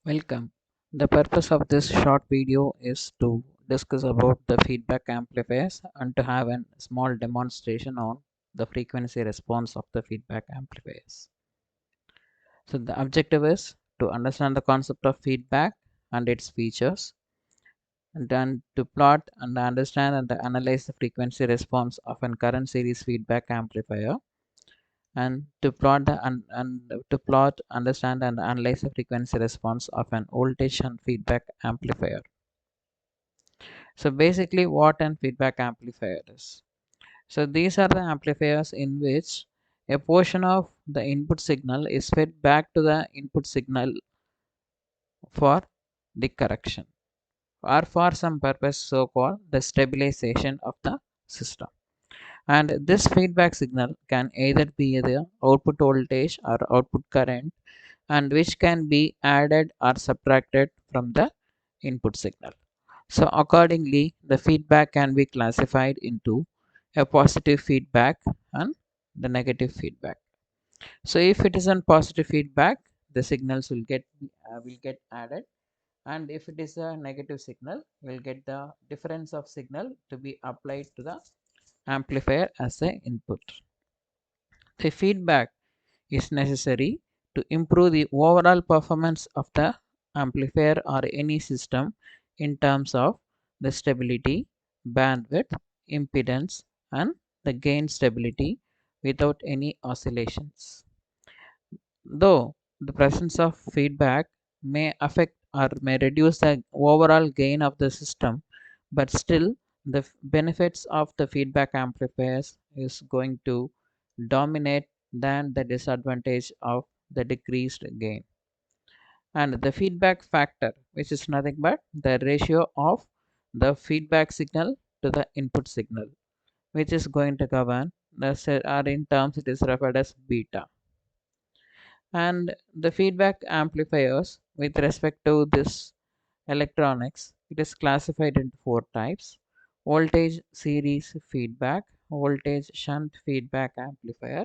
Welcome. The purpose of this short video is to discuss about the feedback amplifiers and to have a small demonstration on the frequency response of the feedback amplifiers. So the objective is to understand the concept of feedback and its features, and then to plot and understand and analyze the frequency response of a current series feedback amplifier, and to plot understand and analyze the frequency response of an voltage and feedback amplifier. So basically what an feedback amplifier is. So these are the amplifiers in which a portion of the input signal is fed back to the input signal for the correction or for some purpose, so called the stabilization of the system. And this feedback signal can either be the output voltage or output current, and which can be added or subtracted from the input signal. So accordingly, the feedback can be classified into a positive feedback and the negative feedback. So if it is a positive feedback, the signals will get added, and if it is a negative signal, we'll get the difference of signal to be applied to the amplifier as a input. The feedback is necessary to improve the overall performance of the amplifier or any system in terms of the stability, bandwidth, impedance, and the gain stability without any oscillations. Though the presence of feedback may affect or may reduce the overall gain of the system, but still the benefits of the feedback amplifiers is going to dominate than the disadvantage of the decreased gain. And the feedback factor, which is nothing but the ratio of the feedback signal to the input signal, which is going to govern or in terms it is referred as beta. And the feedback amplifiers with respect to this electronics, it is classified into four types: voltage series feedback, voltage shunt feedback amplifier,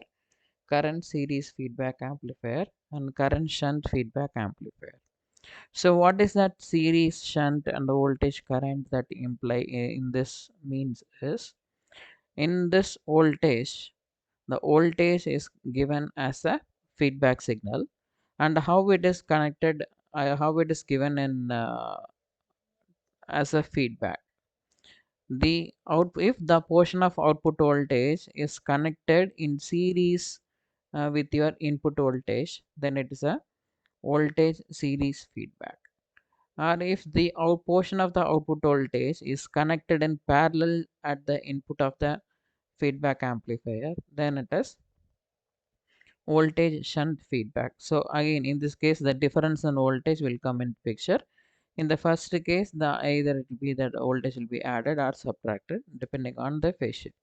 current series feedback amplifier, and current shunt feedback amplifier. So what is that series shunt and the voltage current that imply in this means is, in this voltage, the voltage is given as a feedback signal, and how it is connected, how it is given in as a feedback. The out If the portion of output voltage is connected in series with your input voltage, then it is a voltage series feedback. Or if the portion of the output voltage is connected in parallel at the input of the feedback amplifier, then it is voltage shunt feedback. So again, in this case, the difference in voltage will come in picture. In the first case, the either it will be that voltage will be added or subtracted depending on the phase shift.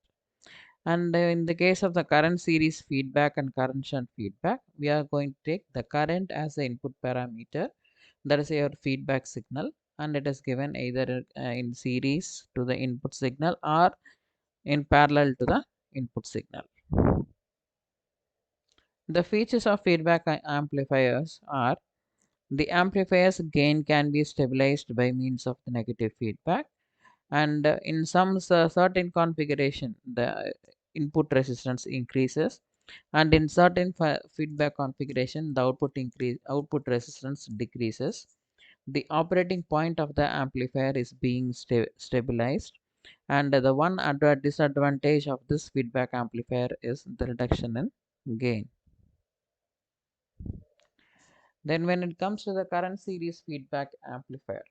And in the case of the current series feedback and current shunt feedback, we are going to take the current as the input parameter, that is your feedback signal, and it is given either in series to the input signal or in parallel to the input signal. The features of feedback amplifiers are: the amplifier's gain can be stabilized by means of the negative feedback, and in some certain configuration the input resistance increases, and in certain feedback configuration the output resistance decreases. The operating point of the amplifier is being stabilized, and the one disadvantage of this feedback amplifier is the reduction in gain. Then when it comes to the current series feedback amplifier,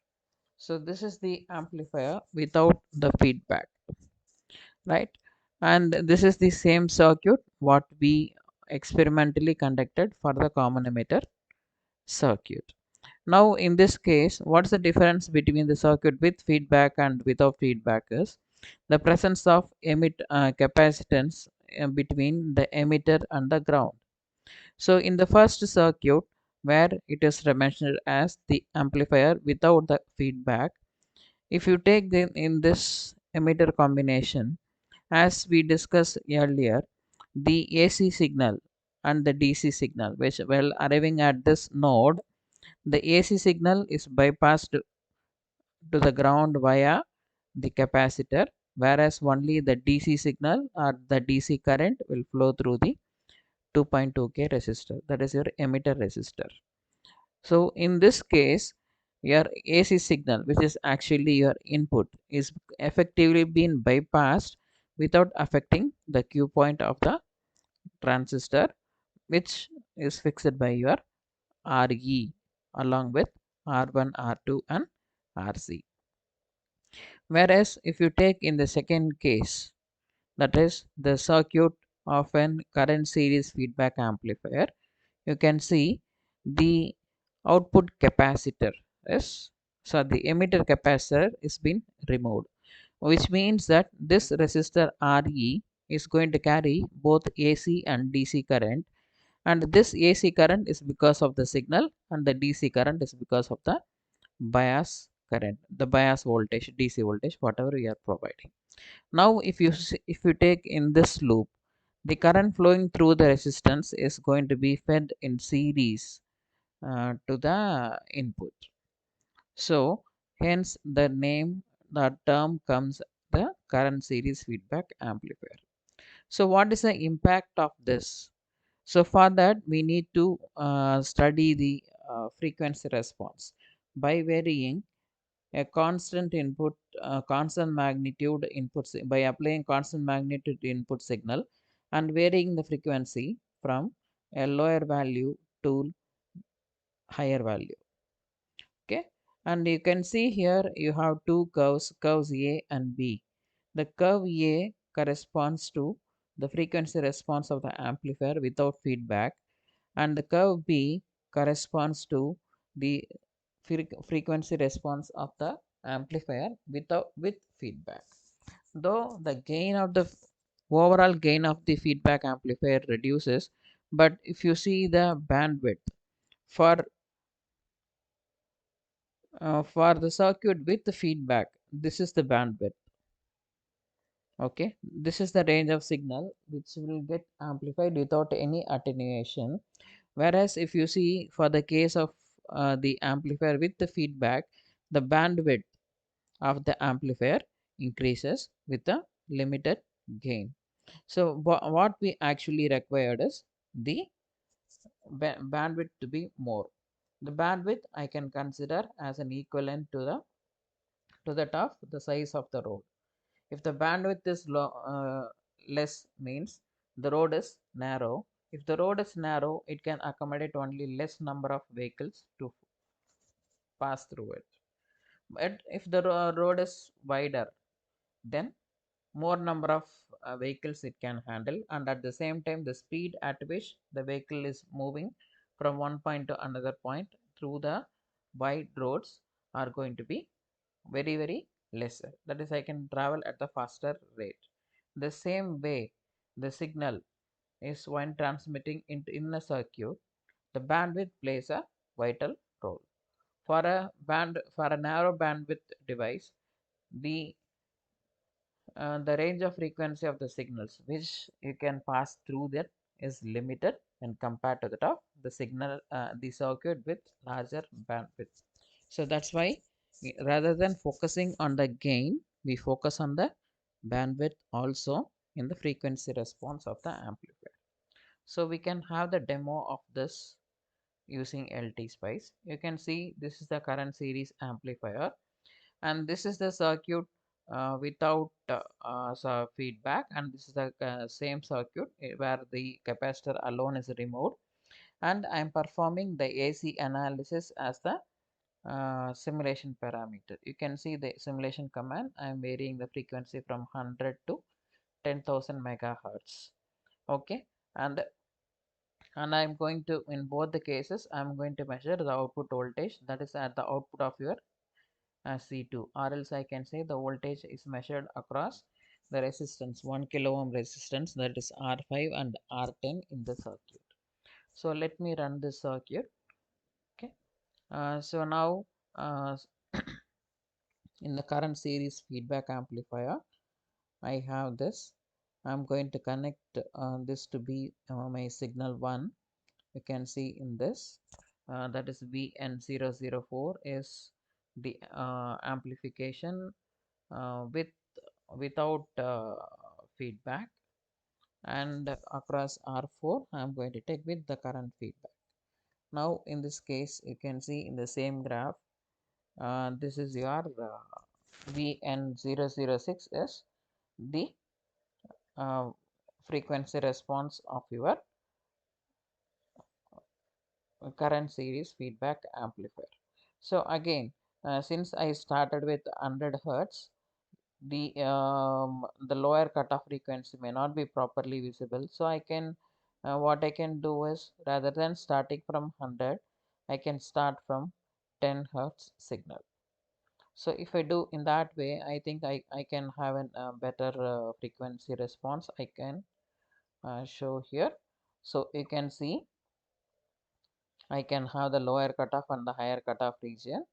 so this is the amplifier without the feedback, right? And this is the same circuit what we experimentally conducted for the common emitter circuit. Now in this case, what's the difference between the circuit with feedback and without feedback is the presence of capacitance between the emitter and the ground. So in the first circuit, where it is mentioned as the amplifier without the feedback, if you take them in this emitter combination, as we discussed earlier, the AC signal and the DC signal, which while arriving at this node, The AC signal is bypassed to the ground via the capacitor, whereas only the DC signal or the DC current will flow through the 2.2K resistor, that is your emitter resistor. So in this case, your AC signal, which is actually your input, is effectively being bypassed without affecting the Q point of the transistor, which is fixed by your RE along with R1, R2 and RC. Whereas if you take in the second case, that is the circuit of an current series feedback amplifier, you can see the output capacitor is, so the emitter capacitor is been removed, which means that this resistor RE is going to carry both AC and DC current, and this AC current is because of the signal and the DC current is because of the bias current, the bias voltage, DC voltage, whatever we are providing. Now if you take in this loop, the current flowing through the resistance is going to be fed in series to the input. So hence the name, the term comes the current series feedback amplifier. So what is the impact of this? So for that we need to study the frequency response by varying a constant input, constant magnitude inputs, by applying constant magnitude input signal and varying the frequency from a lower value to higher value. Okay, and you can see here you have two curves A and B. The curve A corresponds to the frequency response of the amplifier without feedback, and the curve B corresponds to the frequency response of the amplifier with feedback. Though the gain of the overall gain of the feedback amplifier reduces, but if you see the bandwidth for for the circuit with the feedback, this is the bandwidth. Okay, this is the range of signal which will get amplified without any attenuation. Whereas if you see for the case of the amplifier with the feedback, the bandwidth of the amplifier increases with a limited gain. So what we actually required is the bandwidth to be more. The bandwidth I can consider as an equivalent to that of the size of the road. If the bandwidth is less, means the road is narrow. If the road is narrow, it can accommodate only less number of vehicles to pass through it. But if the road is wider, then more number of vehicles it can handle, and at the same time the speed at which the vehicle is moving from one point to another point through the wide roads are going to be very lesser. That is, I can travel at the faster rate. The same way the signal is when transmitting into in a circuit, the bandwidth plays a vital role. For a narrow bandwidth device, the the range of frequency of the signals which you can pass through that is limited when compared to that of the signal the circuit with larger bandwidth. So that's why rather than focusing on the gain, we focus on the bandwidth also in the frequency response of the amplifier. So we can have the demo of this using LT Spice. You can see this is the current series amplifier, and this is the circuit without feedback, and this is the same circuit where the capacitor alone is removed, and I am performing the AC analysis as the simulation parameter. You can see the simulation command. I am varying the frequency from 100 to 10,000 megahertz. Okay, and I'm going to, in both the cases, I'm going to measure the output voltage, that is at the output of your C2, or else I can say the voltage is measured across the resistance 1 kilo ohm resistance, that is R5 and R10 in the circuit. So let me run this circuit. Okay, so now in the current series feedback amplifier, I have this. I'm going to connect this to be my signal 1. You can see in this that is VN004 is the amplification without feedback, and across R4 I am going to take with the current feedback. Now in this case you can see in the same graph, this is your VN006 is the uh, frequency response of your current series feedback amplifier. So again, since I started with 100 Hertz, the lower cutoff frequency may not be properly visible. So I can what I can do is, rather than starting from 100, I can start from 10 Hertz signal. So if I do in that way, I think I can have a better frequency response. I can show here. So you can see I can have the lower cutoff and the higher cutoff region.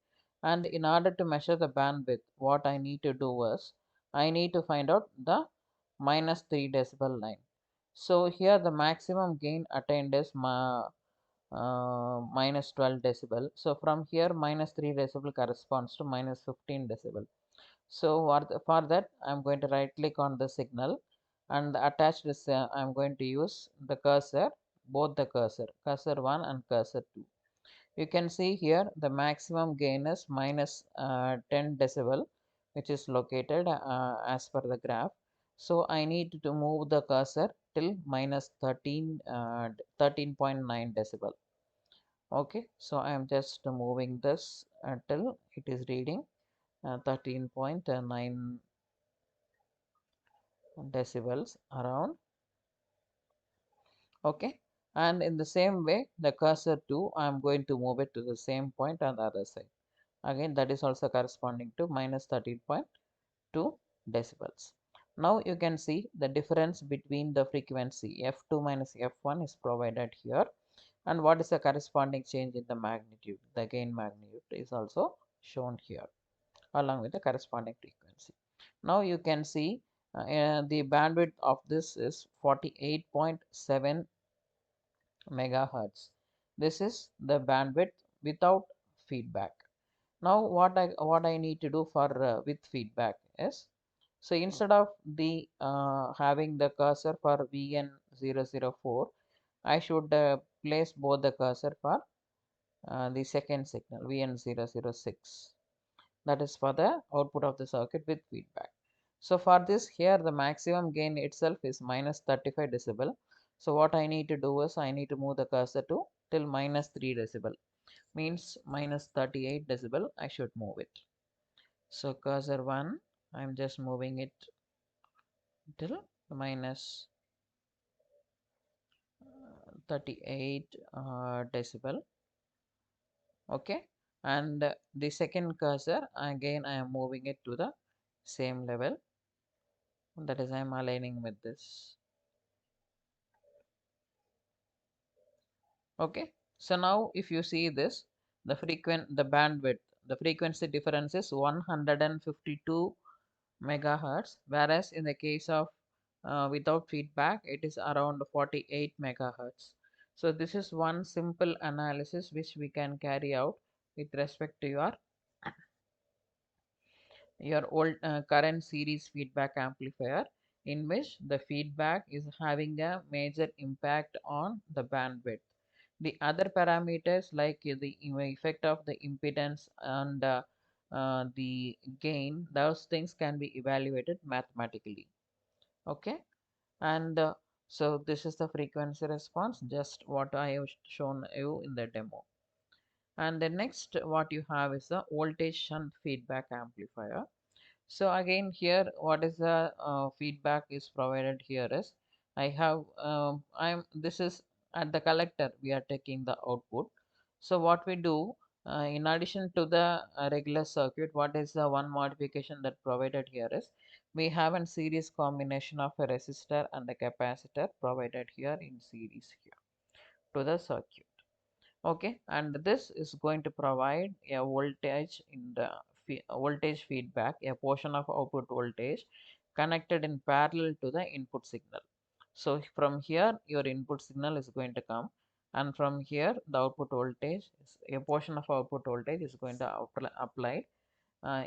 And in order to measure the bandwidth, what I need to do is, I need to find out the minus 3 decibel line. So here the maximum gain attained is minus 12 decibel. So from here minus 3 decibel corresponds to minus 15 decibel. So for that I am going to right click on the signal, and attached is I am going to use the cursor, both the cursor 1 and cursor 2. You can see here the maximum gain is minus 10 decibel, which is located as per the graph. So I need to move the cursor till minus 13.9 decibel. Okay, so I am just moving this till it is reading 13.9 decibels around. Okay, and in the same way the cursor 2 I am going to move it to the same point on the other side. Again, that is also corresponding to minus 13.2 decibels. Now you can see the difference between the frequency f2 minus f1 is provided here, and what is the corresponding change in the magnitude, the gain magnitude is also shown here along with the corresponding frequency. Now you can see the bandwidth of this is 48.7 megahertz. This is the bandwidth without feedback. Now what I need to do for with feedback is, so instead of the having the cursor for VN004, I should place both the cursor for the second signal VN006, that is for the output of the circuit with feedback. So for this, here the maximum gain itself is minus 35 decibel. So what I need to do is, I need to move the cursor to till minus 3 decibel, means minus 38 decibel I should move it. So cursor 1, I'm just moving it till minus 38 decibel. Okay, and the second cursor, again I am moving it to the same level, that is I am aligning with this. Okay, so now if you see this, the bandwidth, the frequency difference is 152 megahertz, whereas in the case of without feedback it is around 48 megahertz. So this is one simple analysis which we can carry out with respect to your old current series feedback amplifier, in which the feedback is having a major impact on the bandwidth. The other parameters like the effect of the impedance and the gain, those things can be evaluated mathematically. Okay, and so this is the frequency response, just what I have shown you in the demo. And the next what you have is the voltage shunt feedback amplifier. So again here what is the feedback is provided here is, I have this is at the collector we are taking the output. So what we do, in addition to the regular circuit, what is the one modification that provided here is, we have a series combination of a resistor and a capacitor provided here in series here to the circuit. Okay, and this is going to provide a voltage in the voltage feedback, a portion of output voltage connected in parallel to the input signal. So from here your input signal is going to come, and from here the output voltage a portion of output voltage is going to applied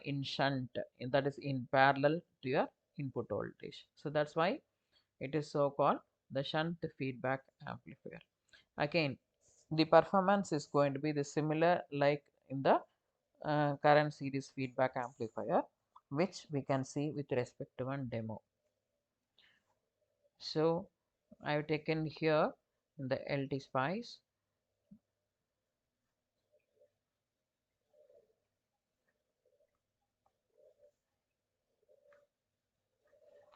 in shunt, that is in parallel to your input voltage. So that's why it is so called the shunt feedback amplifier. Again, the performance is going to be the similar like in the current series feedback amplifier, which we can see with respect to one demo. So I have taken here in the LT spice.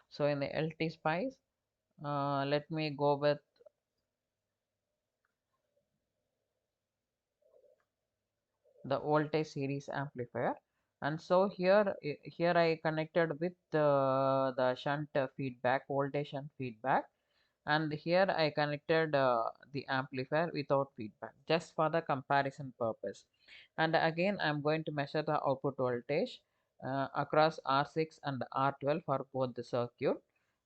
So in the LT spice, let me go with the voltage series amplifier, and so here I connected with the shunt feedback, voltage and feedback, and here I connected the amplifier without feedback just for the comparison purpose. And again I'm going to measure the output voltage across R6 and R12 for both the circuit.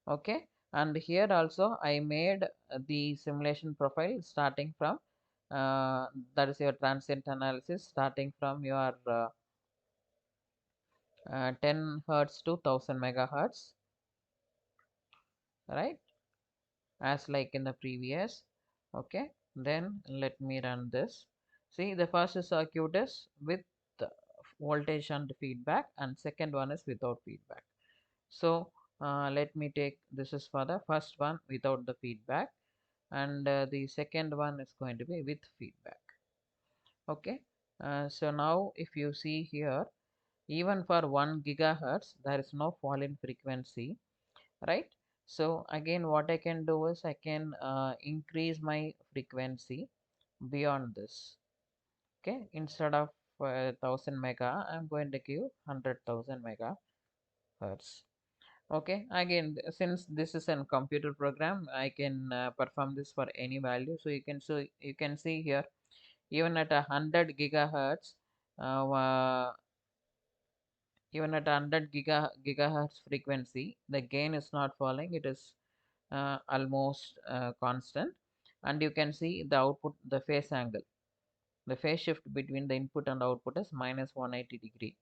Okay, and here also I made the simulation profile starting from that is your transient analysis starting from your 10 hertz to 1000 megahertz, right, as like in the previous. Okay, then let me run this. See, the first circuit is with the voltage and feedback, and second one is without feedback. So let me take, this is for the first one without the feedback, and the second one is going to be with feedback. Okay, so now if you see here, even for 1 gigahertz there is no fall in frequency, right? So again what I can do is I can increase my frequency beyond this. Okay, instead of 1000 mega I'm going to give 100,000 megahertz. Okay, again since this is a computer program I can perform this for any value. So you can see here even at 100 gigahertz uh, even at 100 gigahertz frequency the gain is not falling, it is almost constant, and you can see the output, the phase angle, the phase shift between the input and output is minus 180 degree,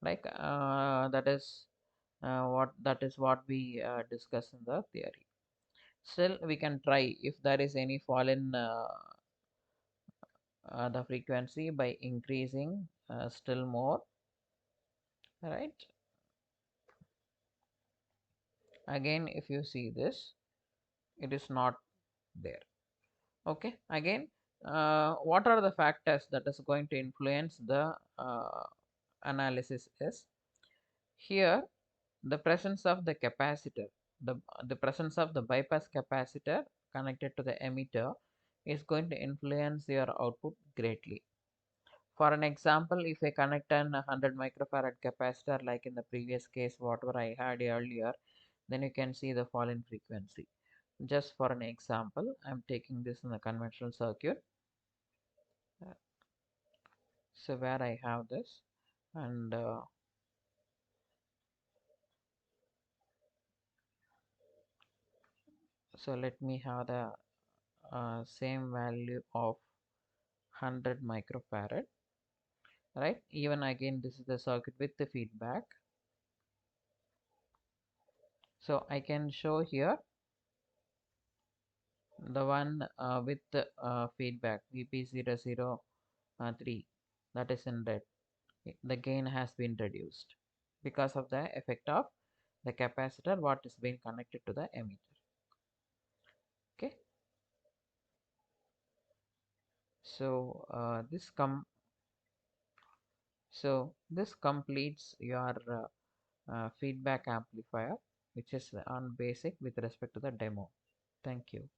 like that is what we discussed in the theory. Still we can try if there is any fall in the frequency by increasing still more, right? Again if you see this, it is not there. Okay, again what are the factors that is going to influence the analysis is here the presence of the capacitor, the the presence of the bypass capacitor connected to the emitter is going to influence your output greatly. For an example, if I connect an 100 microfarad capacitor like in the previous case whatever I had earlier, then you can see the fall in frequency. Just for an example, I'm taking this in the conventional circuit. So where I have this, and so let me have the same value of 100 microfarad, right? Even again this is the circuit with the feedback, so I can show here the one with the feedback VP003, that is in red. The gain has been reduced because of the effect of the capacitor what is being connected to the emitter. Okay, so this completes your feedback amplifier, which is on basic with respect to the demo. Thank you.